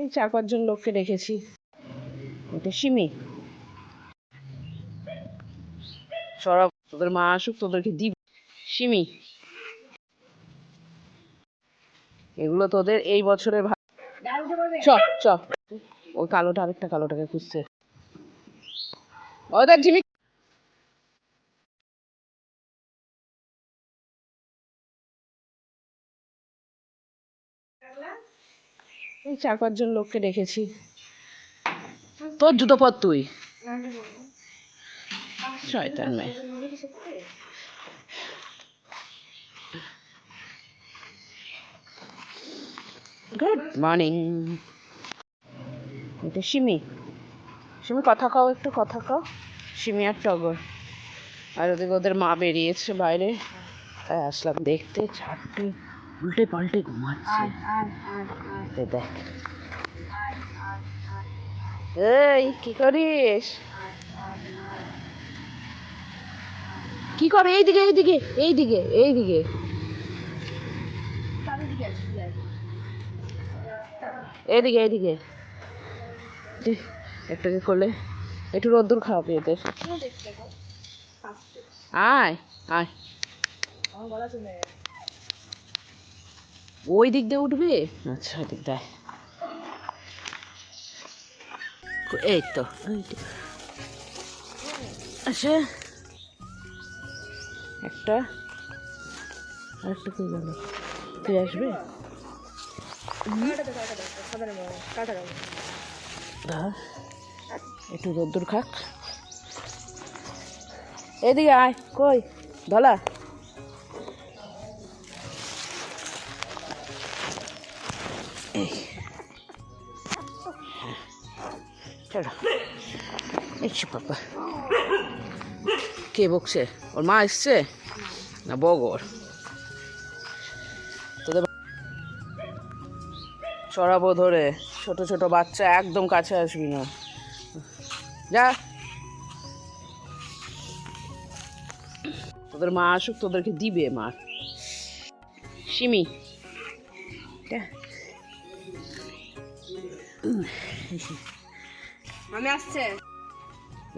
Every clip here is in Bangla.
এই 4-5 জন লোককে রেখেছি। এটা সিমি, সরব, তোদের মা আসুক, তোদেরকে দিব। সিমি, এগুলো তোদের এই বছরের চ চ। ওই কালোটা, আরেকটা কালোটাকে খুঁজছে। ওদের জিমি, এই 4-5 জন লোককে রেখেছি। তোর জুতো পর তুই, শয়তান মেয়ে। Good morning. এটা সিমি, সিমি কথা কও, একটু কথা কও। সিমি আর টগর। আর ওদিকে ওদের মা বেরিয়েছে বাইরে, তাই আসলাম দেখতে। 4টে উল্টে পাল্টে ঘুমাচ্ছে। দেখ, এই কি করিস? কি করে? এইদিকে এইদিকে এইদিকে এইদিকে এইদিকে এইদিকে একটাকে করলে একটু রোদ্দুর খাওয়াবি এদের। আয় আয়, ওই দিক দিয়ে উঠবে। আচ্ছা, ওই দিক দিয়ে। এই তো, আচ্ছা একটা আরেকটা কই গেল? তুই আসবে? একটু রোদ্দুর খাক। এদিকে আয়। কই ধলা? চলো, এসছি বাবা। কে বকছে? ওর মা এসছে না বগর? তোদের চড়াবো ধরে। ছোট ছোট বাচ্চা, একদম কাছে আসবি না, যা। তোদের মা আসুক, তোদেরকে দিবে মা। সিমি, আমি আসছে।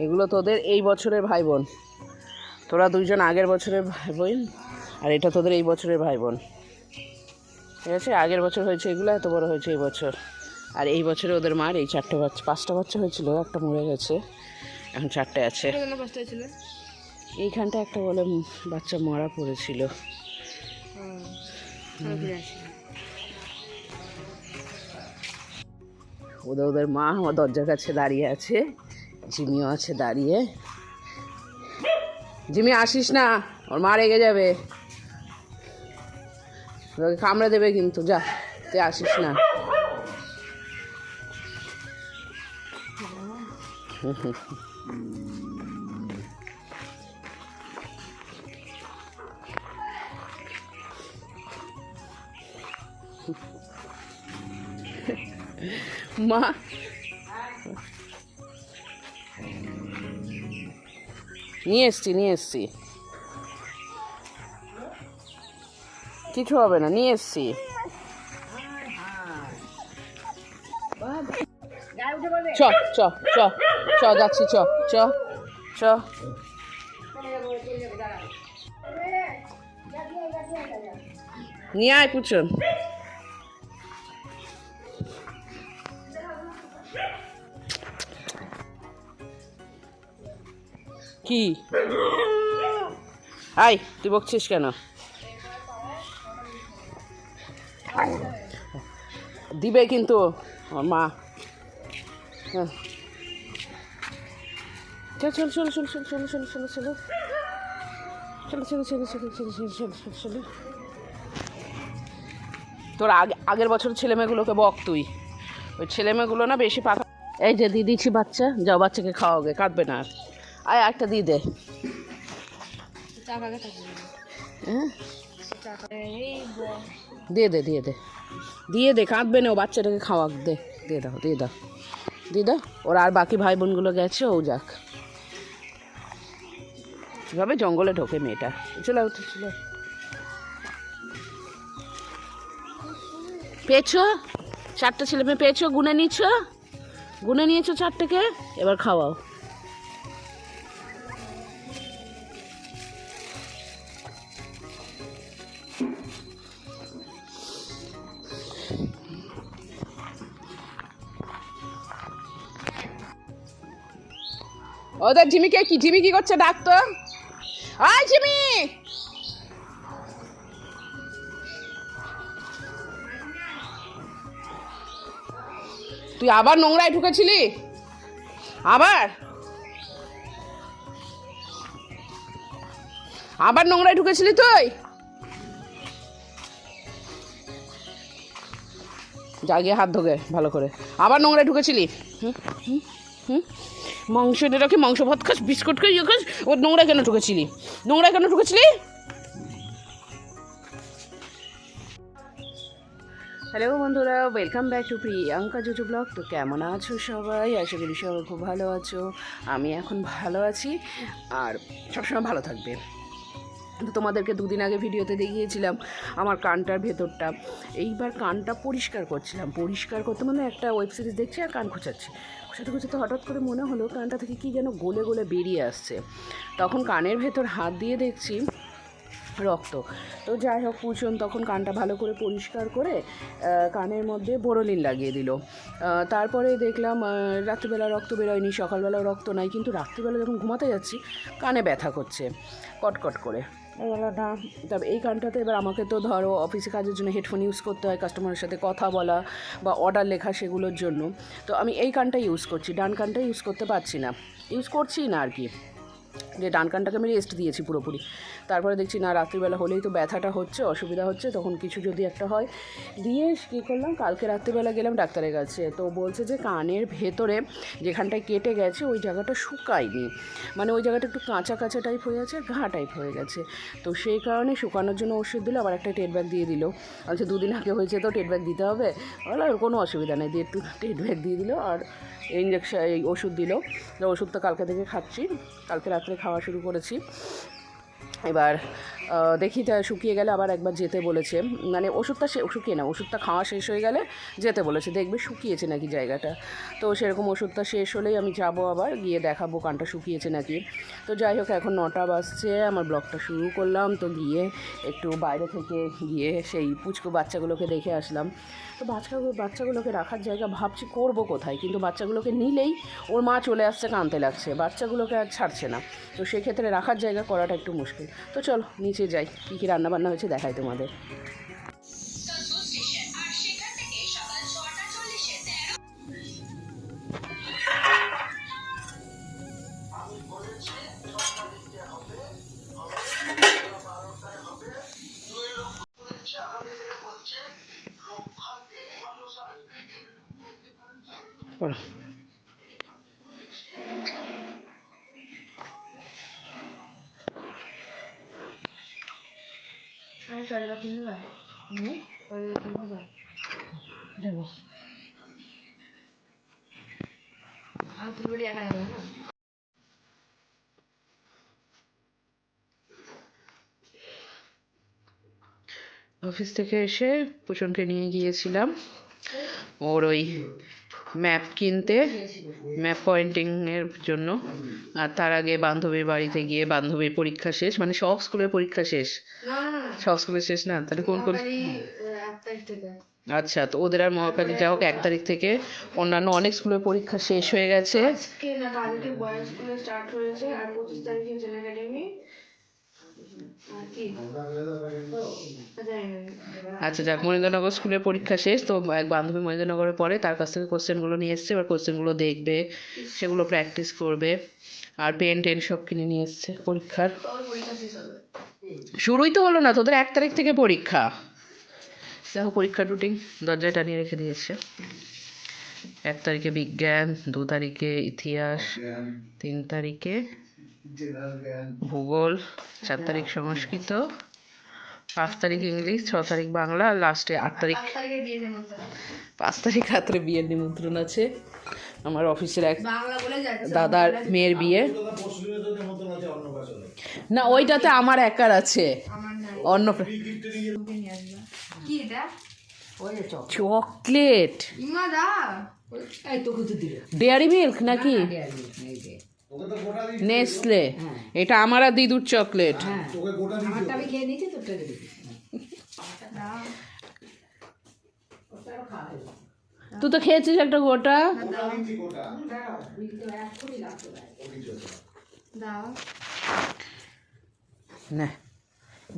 এগুলো তোদের এই বছরের ভাই বোন। তোরা 2জন আগের বছরের ভাই বোন, আর এটা তোদের এই বছরের ভাই বোন। ঠিক আছে? আগের বছর হয়েছে এগুলো, এত বড় হয়েছে এই বছর। আর এই বছরে ওদের মার এই 4টে বাচ্চা, 5টা বাচ্চা হয়েছিল, একটা মরে গেছে, এখন 4টে আছে। এইখানটা একটা বলে বাচ্চা মারা পড়েছিল। ওদের মা আমার দরজার কাছে দাঁড়িয়ে আছে, জিমিও আছে দাঁড়িয়ে। জিমি আসিস না, ওর মা রেগে যাবে, তোকে কামড়ে দেবে কিন্তু। যা, তুই আসিস না। মা নিয়ে এসছি, কিছু হবে না, নিয়ে এসছি। চ চ চ চ, যাচ্ছি, চ চ চ। নিয়ে আয় পুচন। কি আয়, তুই বকছিস কেন? দিবে কিন্তু আমার মা। চল চল চল চল চল চল চল চল চল চল চল চল চল চল চল চল চল চল। তোর আগের বছর ছেলেমেয়েগুলোকে বক তুই। ওই ছেলেমেয়েগুলো না বেশি পাখা। এই যে দিয়ে দিচ্ছি বাচ্চা, যাও বাচ্চাকে খাওয়াবে, কাঁদবে না আর। আয় একটা দিয়ে দে। দিয়ে দে দিয়ে দে দিয়ে দে, কাঁদবে না ও, বাচ্চাটাকে খাওয়াক, দে, দিয়ে দাও দিয়ে দাও দিয়ে দাও। ওরা আর বাকি ভাই বোনগুলো গেছে, ও যাক। কীভাবে জঙ্গলে ঢোকে মেয়েটা। চলে চলে পেয়েছো? 4টে ছেলে মেয়ে পেয়েছো, গুনে নিয়েছো 4টেকে, এবার খাওয়াও। ওদের ঝিমি কি করছে, ডাকতো। আয় ঝিমি, তুই আবার নোংরায় ঢুকেছিলি? আবার নোংরায় ঢুকেছিলি তুই? যা গিয়ে হাত ধোগে ভালো করে। আবার নোংরায় ঢুকেছিলি? মাংস এনে রাখি, মাংস ভাত খাস, বিস্কুট খাস, ইয়ে খাস, ও নোংরা কেন ঢুকেছিলি? হ্যালো বন্ধুরা, welcome back to Priyanka Juju blog. তো কেমন আছো সবাই? আশা করি সবাই খুব ভালো আছো। আমি এখন ভালো আছি আর সবসময় ভালো থাকবে। তো তোমাদেরকে 2 দিন আগে ভিডিওতে দেখিয়েছিলাম আমার কানটার ভেতরটা। এইবার কানটা পরিষ্কার করছিলাম, পরিষ্কার করতে মানে একটা ওয়েব সিরিজ দেখছি আর কান খোঁচাচ্ছি। খোঁচাতে হঠাৎ করে মনে হলো কানটা থেকে কী যেন গলে গলে বেরিয়ে আসছে। তখন কানের ভেতর হাত দিয়ে দেখছি রক্ত। তো যাই হোক, পুচন তখন কানটা ভালো করে পরিষ্কার করে কানের মধ্যে বোরোলিন লাগিয়ে দিল। তারপরে দেখলাম রাত্রিবেলা রক্ত বেরোয়নি, সকালবেলাও রক্ত নাই, কিন্তু রাত্রিবেলা যখন ঘুমাতে যাচ্ছি কানে ব্যথা করছে কটকট করে। না, তবে এই কানটাতে এবার আমাকে তো ধরো অফিসে কাজের জন্য হেডফোন ইউজ করতে হয়, কাস্টমারের সাথে কথা বলা বা অর্ডার লেখা সেগুলোর জন্য। তো আমি এই কানটা ইউজ করছি, ডান কানটা ইউজ করছি না আর কি, যে ডান কানটাকে আমি রেস্ট দিয়েছি পুরোপুরি। তারপরে দেখছি না, রাত্রিবেলা হলেই তো ব্যথাটা হচ্ছে, অসুবিধা হচ্ছে, তখন কিছু যদি একটা হয়। দিয়ে কী করলাম, কালকে রাত্রিবেলা গেলাম ডাক্তারের কাছে। তো বলছে যে কানের ভেতরে যেখানটায় কেটে গেছে ওই জায়গাটা শুকায়নি, মানে ওই জায়গাটা একটু কাঁচা কাঁচা টাইপ হয়ে গেছে, ঘা টাইপ হয়ে গেছে। তো সেই কারণে শুকানোর জন্য ওষুধ দিল, আবার একটা টেট ব্যাগ দিয়ে দিল। আচ্ছা 2 দিন আগে হয়েছে তো টেট ব্যাগ দিতে হবে, বলো কোনো অসুবিধা নেই, দিয়ে একটু টেট ব্যাগ দিয়ে দিল আর ইঞ্জেকশন এই ওষুধ দিল। তো ওষুধটা কালকে থেকে খাচ্ছি, কালকে রাত্রে খাওয়া শুরু করেছি। এবার দেখি তা শুকিয়ে গেলে আবার একবার যেতে বলেছে, মানে ওষুধটা খাওয়া শেষ হয়ে গেলে যেতে বলেছে, দেখবে শুকিয়েছে নাকি জায়গাটা। তো সেরকম ওষুধটা শেষ হলেই আমি যাব, আবার গিয়ে দেখাবো কানটা শুকিয়েছে নাকি। তো যাই হোক, এখন 9টা বাজছে, আমার ব্লগটা শুরু করলাম। তো গিয়ে একটু বাইরে থেকে গিয়ে সেই পুচকু বাচ্চাগুলোকে দেখে আসলাম। তো বাচ্চাগুলোকে রাখার জায়গা ভাবছি করব কোথায়, কিন্তু বাচ্চাগুলোকে নিলেই ওর মা চলে আসছে, কাঁদতে লাগছে, বাচ্চাগুলোকে আর ছাড়ছে না। তো সেক্ষেত্রে রাখার জায়গা করাটা একটু মুশকিল। তো চলো নিচে যাই, কী রান্নাবান্না হয়েছে দেখাই তোমাদের। অফিস থেকে এসে পুচনকে নিয়ে গিয়েছিলাম ওর ওই ম্যাপ কিনতে, ম্যাপ পয়েন্টিংয়ের জন্য। আর তার আগে বান্ধবীর বাড়িতে গিয়ে, বান্ধবীর পরীক্ষা শেষ, মানে সব স্কুলের পরীক্ষা শেষ। সব স্কুলের শেষ না, তাহলে কোন আচ্ছা, তো ওদের আর মহাকালী যা হোক 1 তারিখ থেকে অন্যান্য অনেক স্কুলের পরীক্ষা শেষ হয়ে গেছে। আচ্ছা যাক, মহেন্দ্রনগর স্কুলের পরীক্ষা শেষ। তো এক বান্ধবী মহেন্দ্রনগরে পড়ে, তার কাছ থেকে কোশ্চেনগুলো নিয়ে এসছে। এবার কোশ্চেনগুলো দেখবে, সেগুলো প্র্যাকটিস করবে, আর পেন টেন সব কিনে নিয়ে এসছে। পরীক্ষার শুরুই তো হলো না, তোদের 1 তারিখ থেকে পরীক্ষা। দেখো পরীক্ষার রুটিন দরজায় টানিয়ে রেখে দিয়েছে। 1 তারিখে বিজ্ঞান, 2 তারিখে ইতিহাস, 3 তারিখে ভূগোল, 4 তারিখ সংস্কৃত, 5 তারিখ ইংলিশ, 6 তারিখ বাংলা, আর লাস্টে 8 তারিখ 5 তারিখ রাত্রে বিয়ের নিমন্ত্রণ আছে। আমার অফিসের এক দাদার মেয়ের বিয়ে। না ওইটাতে আমার একার আছে, অন্য চকলেট ডেয়ারি মিল্ক নাকি নেসলে? এটা আমার আর দিদুর চকলেট। তুই তো খেয়েছিস একটা গোটা। না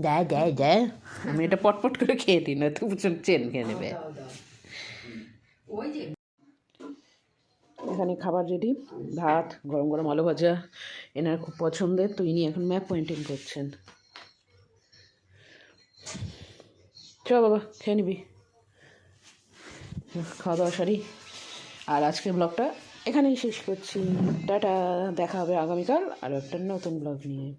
দেয় দেয় দেয়, আমি এটা পটপট করে খেয়ে দিই না, তুই প্রচুর চেন খেয়ে নেবে। এখানে খাবার রেডি, ভাত, গরম গরম আলু ভাজা, এনার খুব পছন্দের, তো ইনি এখন ম্যাপ পয়েন্টিং করছেন। চ বাবা খেয়ে নিবি, খাওয়া দাওয়া সারি। আর আজকের ব্লগটা এখানেই শেষ করছি, টাটা, দেখা হবে আগামীকাল আরও একটা নতুন ব্লগ নিয়ে।